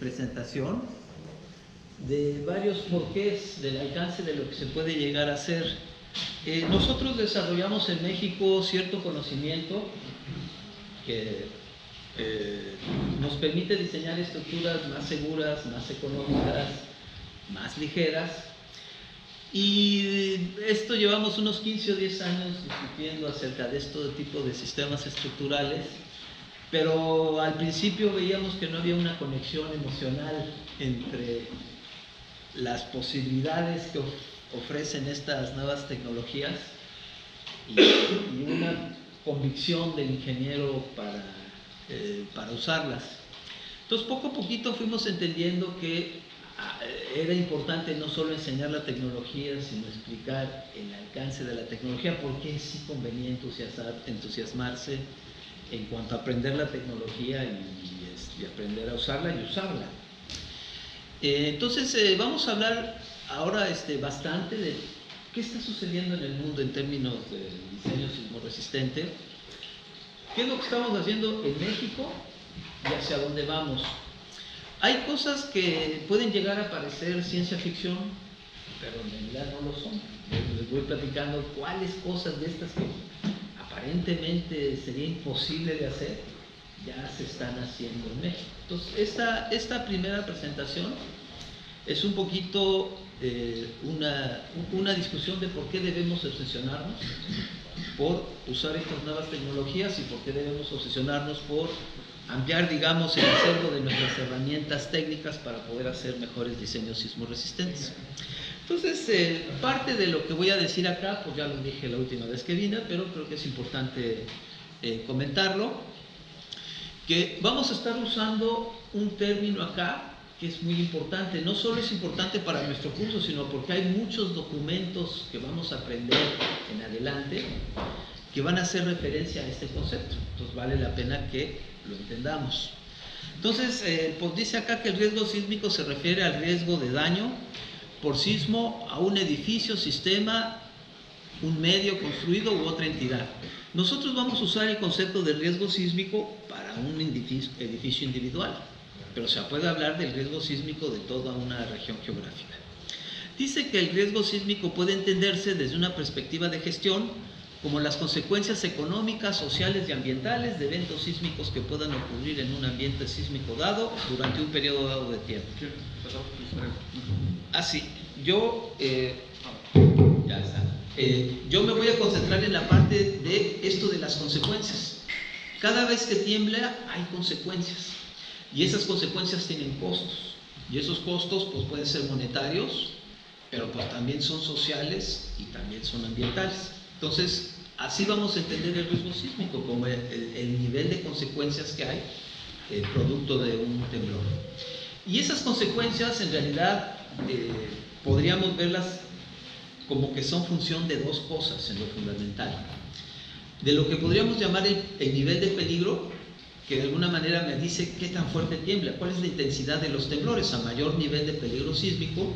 presentación de varios porqués del alcance de lo que se puede llegar a hacer. Nosotros desarrollamos en México cierto conocimiento que nos permite diseñar estructuras más seguras, más económicas, más ligeras. Y esto llevamos unos 15 o 10 años discutiendo acerca de este tipo de sistemas estructurales, pero al principio veíamos que no había una conexión emocional entre las posibilidades que ofrecen estas nuevas tecnologías y una convicción del ingeniero para usarlas. Entonces, poco a poquito fuimos entendiendo que era importante no solo enseñar la tecnología, sino explicar el alcance de la tecnología, por qué es sí conveniente entusiasmarse en cuanto a aprender la tecnología y aprender a usarla y usarla. Entonces, vamos a hablar ahora bastante de qué está sucediendo en el mundo en términos de diseño sismo resistente, qué es lo que estamos haciendo en México y hacia dónde vamos. Hay cosas que pueden llegar a parecer ciencia ficción, pero en realidad no lo son. Les voy platicando cuáles cosas de estas que aparentemente sería imposible de hacer, ya se están haciendo en México. Entonces, esta primera presentación es un poquito una discusión de por qué debemos obsesionarnos por usar estas nuevas tecnologías y por qué debemos obsesionarnos por ampliar, digamos, el acervo de nuestras herramientas técnicas para poder hacer mejores diseños sismo resistentes. Entonces, parte de lo que voy a decir acá, pues ya lo dije la última vez que vine, pero creo que es importante comentarlo, que vamos a estar usando un término acá que es muy importante. No solo es importante para nuestro curso, sino porque hay muchos documentos que vamos a aprender en adelante que van a hacer referencia a este concepto. Entonces vale la pena que lo entendamos. Entonces, pues dice acá que el riesgo sísmico se refiere al riesgo de daño por sismo a un edificio, sistema, un medio construido u otra entidad. Nosotros vamos a usar el concepto de riesgo sísmico para un edificio individual, pero se puede hablar del riesgo sísmico de toda una región geográfica. Dice que el riesgo sísmico puede entenderse desde una perspectiva de gestión como las consecuencias económicas, sociales y ambientales de eventos sísmicos que puedan ocurrir en un ambiente sísmico dado durante un periodo dado de tiempo. Así, yo me voy a concentrar en la parte de esto de las consecuencias. Cada vez que tiembla hay consecuencias y esas consecuencias tienen costos y esos costos pues pueden ser monetarios, pero pues también son sociales y también son ambientales. Entonces, así vamos a entender el riesgo sísmico, como el nivel de consecuencias que hay producto de un temblor. Y esas consecuencias, en realidad, podríamos verlas como que son función de dos cosas en lo fundamental. De lo que podríamos llamar el nivel de peligro, que de alguna manera me dice qué tan fuerte tiembla, cuál es la intensidad de los temblores. A mayor nivel de peligro sísmico,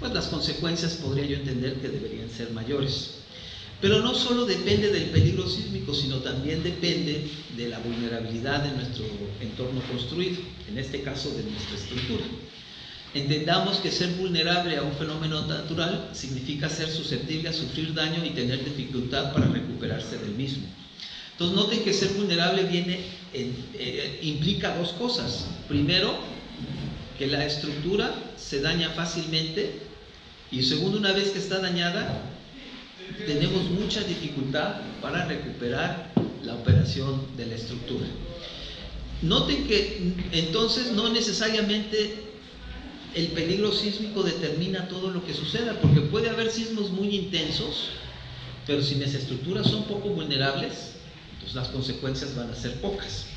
pues las consecuencias podría yo entender que deberían ser mayores. Pero no solo depende del peligro sísmico, sino también depende de la vulnerabilidad de nuestro entorno construido, en este caso de nuestra estructura. Entendamos que ser vulnerable a un fenómeno natural significa ser susceptible a sufrir daño y tener dificultad para recuperarse del mismo. Entonces noten que ser vulnerable implica dos cosas. Primero, que la estructura se daña fácilmente, y segundo, una vez que está dañada, tenemos mucha dificultad para recuperar la operación de la estructura. Noten que entonces no necesariamente el peligro sísmico determina todo lo que suceda, porque puede haber sismos muy intensos, pero si mis estructuras son poco vulnerables, entonces las consecuencias van a ser pocas.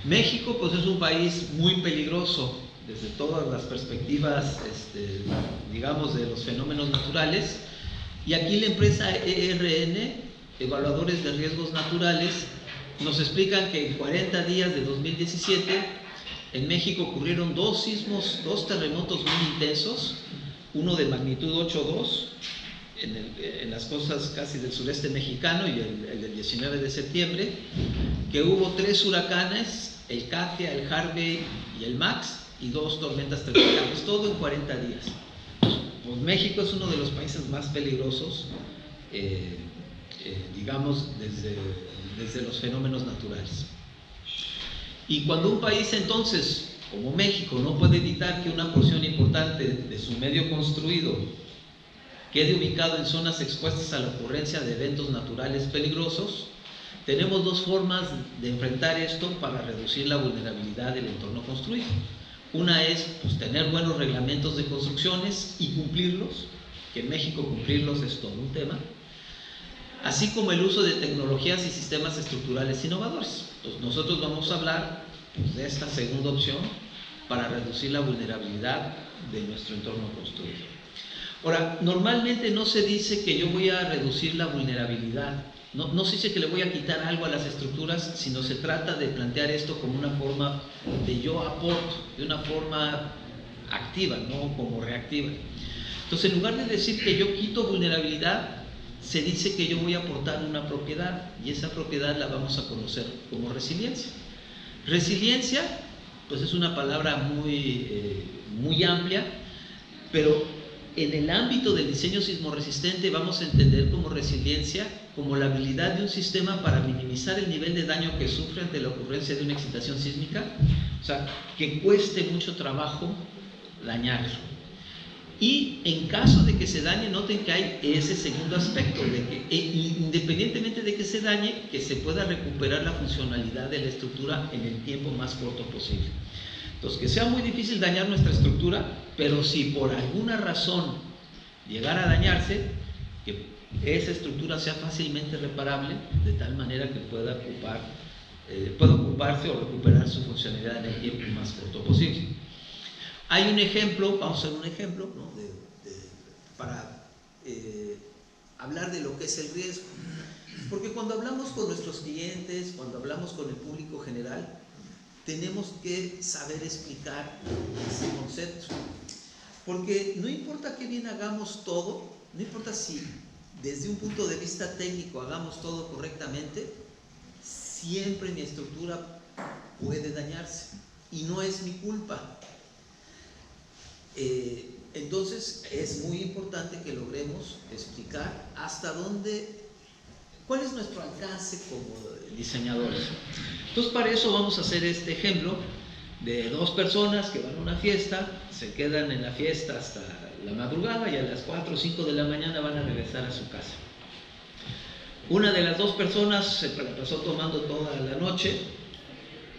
México pues es un país muy peligroso desde todas las perspectivas, digamos, de los fenómenos naturales. Y aquí la empresa ERN, Evaluadores de Riesgos Naturales, nos explican que en 40 días de 2017 en México ocurrieron dos terremotos muy intensos, uno de magnitud 8.2 en las costas casi del sureste mexicano y el del 19 de septiembre, que hubo 3 huracanes, el Katia, el Harvey y el Max, y 2 tormentas tropicales, todo en 40 días. Pues México es uno de los países más peligrosos, digamos, desde los fenómenos naturales. Y cuando un país entonces, como México, no puede evitar que una porción importante de su medio construido quede ubicado en zonas expuestas a la ocurrencia de eventos naturales peligrosos, tenemos 2 formas de enfrentar esto para reducir la vulnerabilidad del entorno construido. Una es pues, tener buenos reglamentos de construcciones y cumplirlos, que en México cumplirlos es todo un tema, así como el uso de tecnologías y sistemas estructurales innovadores. Pues nosotros vamos a hablar pues, de esta segunda opción para reducir la vulnerabilidad de nuestro entorno construido. Ahora, normalmente no se dice que yo voy a reducir la vulnerabilidad, no se dice que le voy a quitar algo a las estructuras, sino se trata de plantear esto como una forma de yo aporto, de una forma activa, no como reactiva. Entonces, en lugar de decir que yo quito vulnerabilidad, se dice que yo voy a aportar una propiedad, y esa propiedad la vamos a conocer como resiliencia. Resiliencia, pues es una palabra muy amplia, pero en el ámbito del diseño sismorresistente vamos a entender como resiliencia como la habilidad de un sistema para minimizar el nivel de daño que sufre ante la ocurrencia de una excitación sísmica, o sea, que cueste mucho trabajo dañarlo. Y en caso de que se dañe, noten que hay ese segundo aspecto, de que independientemente de que se dañe, que se pueda recuperar la funcionalidad de la estructura en el tiempo más corto posible. Entonces, que sea muy difícil dañar nuestra estructura, pero si por alguna razón llegara a dañarse, que esa estructura sea fácilmente reparable, de tal manera que pueda ocuparse o recuperar su funcionalidad en el tiempo más corto posible. Hay un ejemplo, vamos a hacer un ejemplo, ¿no? para hablar de lo que es el riesgo. Porque cuando hablamos con nuestros clientes, cuando hablamos con el público general, tenemos que saber explicar ese concepto. Porque no importa qué bien hagamos todo, no importa si desde un punto de vista técnico hagamos todo correctamente, siempre mi estructura puede dañarse y no es mi culpa. Entonces es muy importante que logremos explicar hasta dónde, cuál es nuestro alcance como diseñadores. Entonces para eso vamos a hacer este ejemplo de 2 personas que van a una fiesta, se quedan en la fiesta hasta la madrugada y a las 4 o 5 de la mañana van a regresar a su casa. Una de las 2 personas se la pasó tomando toda la noche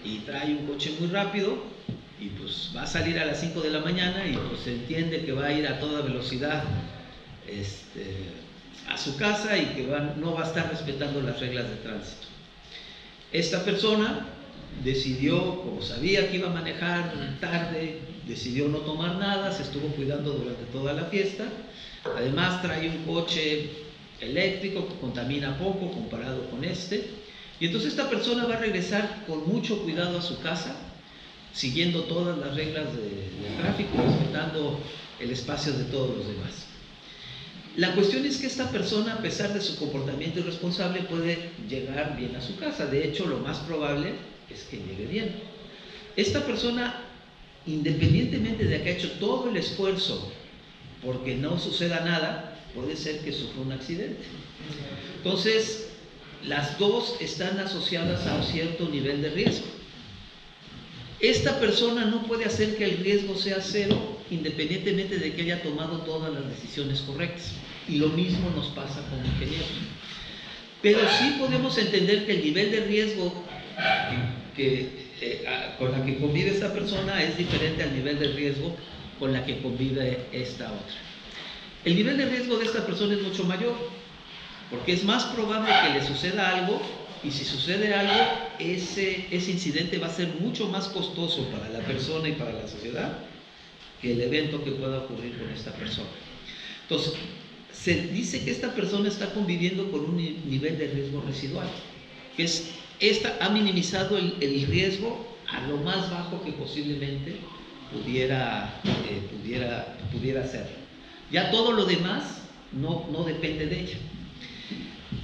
y trae un coche muy rápido y pues va a salir a las 5 de la mañana y pues se entiende que va a ir a toda velocidad a su casa y que no va a estar respetando las reglas de tránsito. Esta persona decidió, como sabía que iba a manejar tarde, decidió no tomar nada, se estuvo cuidando durante toda la fiesta. Además trae un coche eléctrico que contamina poco comparado con este. Y entonces esta persona va a regresar con mucho cuidado a su casa, siguiendo todas las reglas de tráfico, respetando el espacio de todos los demás. La cuestión es que esta persona, a pesar de su comportamiento irresponsable, puede llegar bien a su casa. De hecho, lo más probable es que llegue bien. Esta persona, independientemente de que ha hecho todo el esfuerzo porque no suceda nada, puede ser que sufra un accidente. Entonces, las 2 están asociadas a un cierto nivel de riesgo. Esta persona no puede hacer que el riesgo sea 0, independientemente de que haya tomado todas las decisiones correctas. Y lo mismo nos pasa con el ingeniero. Pero sí podemos entender que el nivel de riesgo con la que convive esta persona es diferente al nivel de riesgo con la que convive esta otra. El nivel de riesgo de esta persona es mucho mayor, porque es más probable que le suceda algo, y si sucede algo, ese incidente va a ser mucho más costoso para la persona y para la sociedad que el evento que pueda ocurrir con esta persona. Entonces, se dice que esta persona está conviviendo con un nivel de riesgo residual, que ha minimizado el riesgo a lo más bajo que posiblemente pudiera ser. Ya todo lo demás no depende de ella.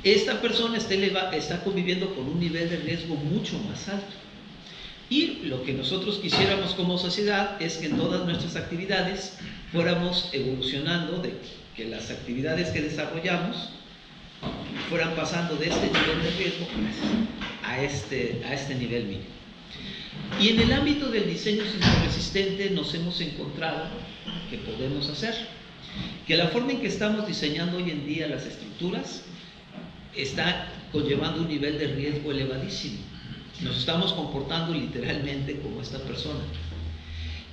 Esta persona está conviviendo con un nivel de riesgo mucho más alto. Y lo que nosotros quisiéramos como sociedad es que en todas nuestras actividades fuéramos evolucionando, de que las actividades que desarrollamos fueran pasando de este nivel de riesgo a este nivel mínimo. Y en el ámbito del diseño sismoresistente nos hemos encontrado que podemos hacer, que la forma en que estamos diseñando hoy en día las estructuras está conllevando un nivel de riesgo elevadísimo. Nos estamos comportando literalmente como esta persona.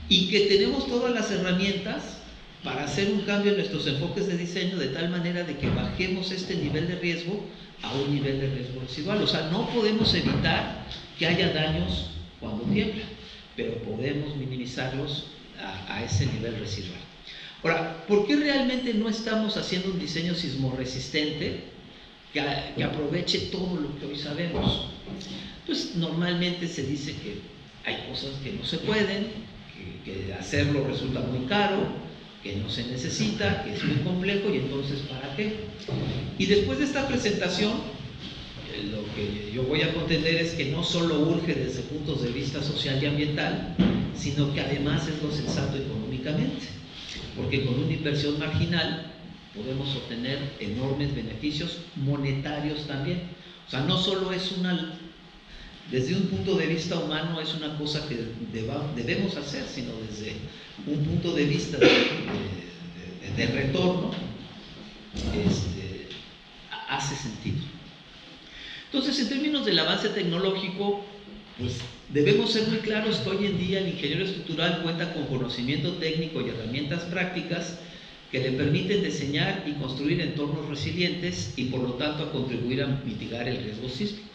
Y que tenemos todas las herramientas para hacer un cambio en nuestros enfoques de diseño de tal manera de que bajemos este nivel de riesgo a un nivel de riesgo residual. O sea, no podemos evitar que haya daños cuando tiembla, pero podemos minimizarlos a ese nivel residual. Ahora, ¿por qué realmente no estamos haciendo un diseño sismorresistente que aproveche todo lo que hoy sabemos? Pues normalmente se dice que hay cosas que no se pueden, que hacerlo resulta muy caro, que no se necesita, que es muy complejo, y entonces ¿para qué? Y después de esta presentación, lo que yo voy a contender es que no solo urge desde puntos de vista social y ambiental, sino que además es lo sensato económicamente, porque con una inversión marginal podemos obtener enormes beneficios monetarios también. O sea, no solo es desde un punto de vista humano es una cosa que debemos hacer, sino desde un punto de vista de retorno, hace sentido. Entonces, en términos del avance tecnológico, pues debemos ser muy claros que hoy en día el ingeniero estructural cuenta con conocimiento técnico y herramientas prácticas que le permiten diseñar y construir entornos resilientes y por lo tanto a contribuir a mitigar el riesgo sísmico.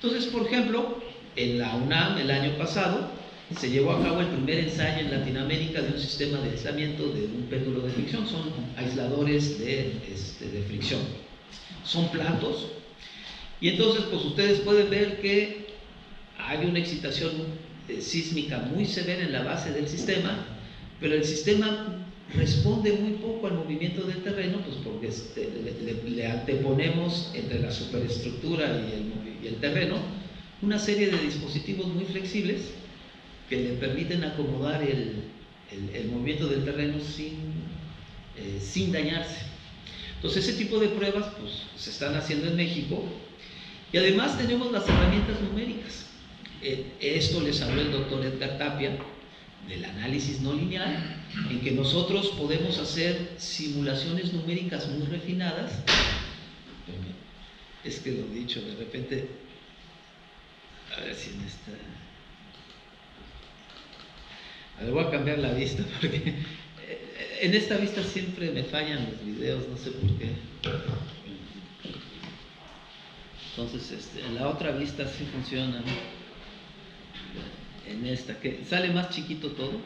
Entonces, por ejemplo, en la UNAM el año pasado se llevó a cabo el primer ensayo en Latinoamérica de un sistema de aislamiento de un péndulo de fricción. Son aisladores de fricción, son platos, y entonces pues ustedes pueden ver que hay una excitación sísmica muy severa en la base del sistema, pero el sistema responde muy poco al movimiento del terreno, pues porque le anteponemos entre la superestructura y el terreno una serie de dispositivos muy flexibles que le permiten acomodar el movimiento del terreno sin dañarse. Entonces ese tipo de pruebas pues, se están haciendo en México, y además tenemos las herramientas numéricas. Esto les habló el doctor Edgar Tapia del análisis no lineal, en que nosotros podemos hacer simulaciones numéricas muy refinadas. Es que lo dicho, de repente, a ver si en esta... A ver, voy a cambiar la vista, porque en esta vista siempre me fallan los videos, no sé por qué. Entonces, en la otra vista sí funciona, ¿no? En esta, que sale más chiquito todo,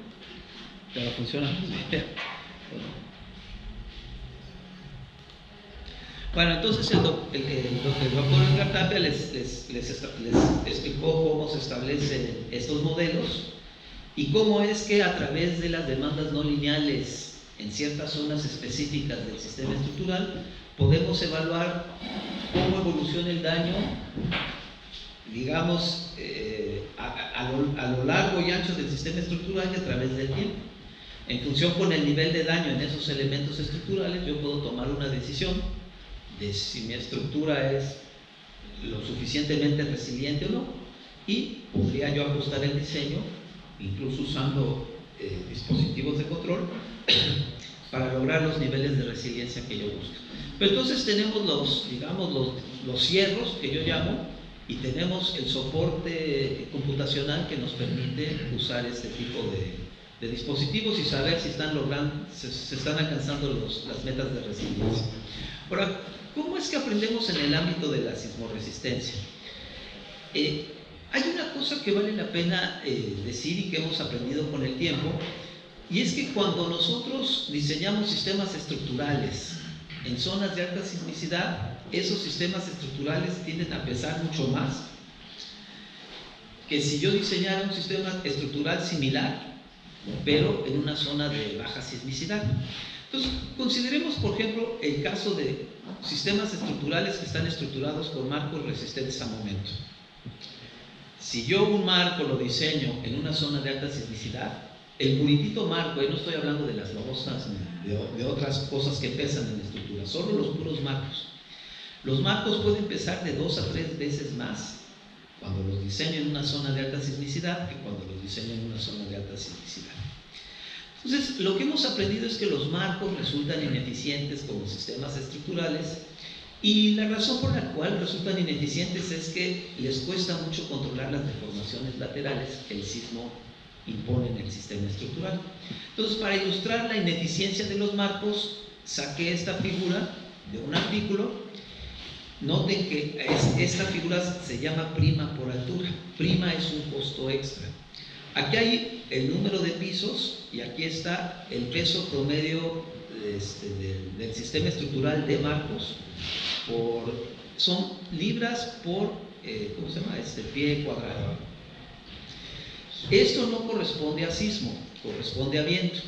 pero funciona muy bien. Bueno, entonces el doctor Edgar Tapia les explicó cómo se establecen estos modelos y cómo es que a través de las demandas no lineales en ciertas zonas específicas del sistema estructural podemos evaluar cómo evoluciona el daño, digamos, a lo largo y ancho del sistema estructural y a través del tiempo. En función con el nivel de daño en esos elementos estructurales, yo puedo tomar una decisión de si mi estructura es lo suficientemente resiliente o no, y podría yo ajustar el diseño, incluso usando dispositivos de control, para lograr los niveles de resiliencia que yo busco. Pero entonces tenemos los cierros que yo llamo, y tenemos el soporte computacional que nos permite usar este tipo de dispositivos y saber si se están alcanzando las metas de resiliencia. Ahora, ¿cómo es que aprendemos en el ámbito de la sismoresistencia? Hay una cosa que vale la pena decir y que hemos aprendido con el tiempo, y es que cuando nosotros diseñamos sistemas estructurales en zonas de alta sismicidad, esos sistemas estructurales tienden a pesar mucho más que si yo diseñara un sistema estructural similar, pero en una zona de baja sismicidad. Entonces, consideremos, por ejemplo, el caso de sistemas estructurales que están estructurados con marcos resistentes a momento. Si yo un marco lo diseño en una zona de alta sismicidad, el puritito marco, no estoy hablando de las losas, de otras cosas que pesan en la estructura, solo los puros marcos. Los marcos pueden pesar de 2 a 3 veces más cuando los diseño en una zona de alta sismicidad que cuando los diseño en una zona de alta sismicidad. Entonces, lo que hemos aprendido es que los marcos resultan ineficientes como sistemas estructurales, y la razón por la cual resultan ineficientes es que les cuesta mucho controlar las deformaciones laterales que el sismo impone en el sistema estructural. Entonces, para ilustrar la ineficiencia de los marcos, saqué esta figura de un artículo. Noten que esta figura se llama prima por altura. Prima es un costo extra. Aquí hay el número de pisos y aquí está el peso promedio del sistema estructural de marcos. Son libras por pie cuadrado. Esto no corresponde a sismo, corresponde a viento.